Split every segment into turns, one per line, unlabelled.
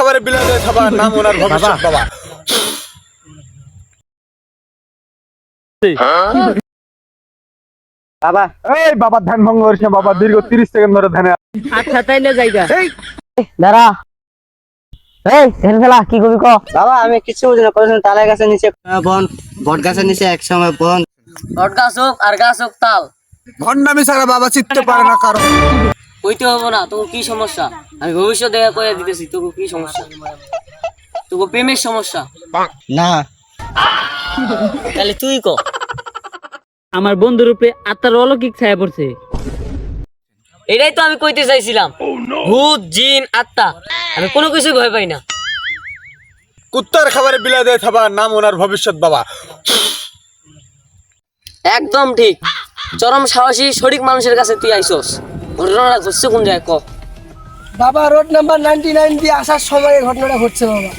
খাবারে বিলাতে খাবার নাম ওনার ভবিষ্যৎ বাবা।
বাবা
এই বাবা ধ্যান ভঙ্গ করিস না বাবা, দীর্ঘ 30 সেকেন্ড ধরে ধ্যানে।
আচ্ছা তাইলে যাইগা।
দাঁড়া, এই ধ্যান ফেলা কি করবি ক? বাবা আমি কিছু বুঝি না, করেছেন তালের গাছের নিচে বন, বট গাছের নিচে এক সময় বন।
বট গাছ হোক আর গাছ হোক তাল,
ভণ্ডামি ছাড়া বাবা চিনতে পারে না কারণ।
কইতে হবে না তোর কি সমস্যা, আমি ভবিষ্যৎ দেখা করে দিতেছি। তোর কি সমস্যা? তোর প্রেমের সমস্যা
না
তাহলে তুই ক। আমার বন্ধুর উপরে আত্মার অলৌকিক ছায়া পড়ছে, এটাই তো আমি কইতে চাইছিলাম। ভূত জিন আত্মা আমি কোনো কিছু ভয় পাই না।
কুত্তার খাবারে বিলাতে খাবার নাম ওনার ভবিষ্যৎ বাবা।
একদম ঠিক, চরম সাহসী সঠিক মানুষের কাছে তুই আইসস। ঘটনাটা ঘটছে কোন জায়গায় ক।
বাবা রোড নাম্বার 99 দিয়ে আসার সময় এই ঘটনাটা ঘটছে বাবা।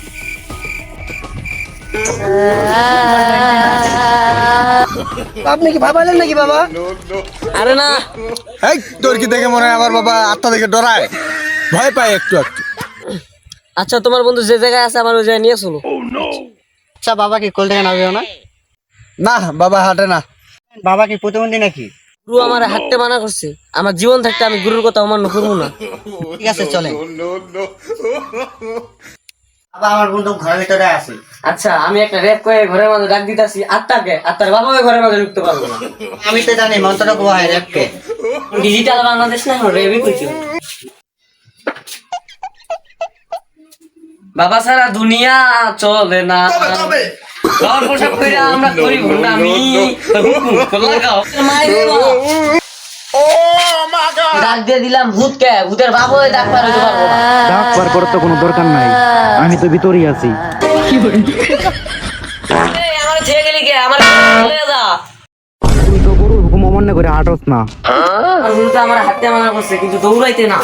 আপনি কি ভাবালেন নাকি বাবা?
আরে না,
এই তোর কি দেখে মনে হয় আমার বাবা আত্মা দেখে ডরায়, ভয় পায় একটু একটু।
আচ্ছা তোমার বন্ধু যে জায়গায় আছে আমার ওই জায়গায় নিয়ে চলো।
আচ্ছা বাবা কি কোল থেকে নামবেও না?
না বাবা হাঁটে না।
বাবা কি প্রতিবন্ধী নাকি?
গুরু আমার হাঁটতে মানা করছে, আমার জীবন থাকতে আমি গুরুর কথা অমান্য করবো না।
ঠিক আছে চলেন। বাবা আমার বন্ধু ঘরের ভিতরে আছে।
আচ্ছা আমি একটা রেপ করে ঘরের মধ্যে ডাক দিতেছি আত্মাকে, আত্মার বাবাকে ঘরের মধ্যে ঢুকতে পারবো না।
আমি তো জানি মন্ত্রটা কোয়া হয় রেপকে।
ডিজিটাল বাংলাদেশ না, এখন রেপই করছি। বাবা সারা দুনিয়া চলে না, ঘর পোশাক করে আমরা করি ভণ্ডামি। লাগাও মাইরে বাবা। ডাক দিয়ে দিলাম ভূতকে, ভূতের বাবা হয়ে ডাক পারে পারবো না।
ডাক পার করার তো কোনো দরকার নাই, আমি তো ভিতরেই আছি।
এই, আমার ছেড়ে গেলি কে? আমার চলে যা।
তুই তো গরুর হুকুম অমান্য করে হাঁটস না।
আর গুরু তো আমার হাতে মানা করছে, কিন্তু দৌড়াইতে না।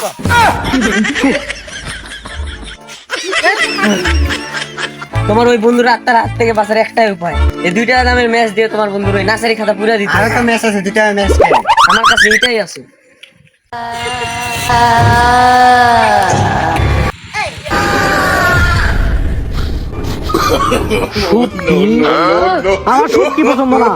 তোমার ওই বন্ধুরা আত্মার হাত থেকে বাঁচার একটাই উপায়, এই 2 টাকা দামের ম্যাচ দিয়ে তোমার বন্ধুর ওই নাসারি খাতা পুরা দিতে।
আরো তো ম্যাচ আছে, দুটা ম্যাচ।
আমার কাছে এটাই আছে।
আমার সত্যি পছন্দ না।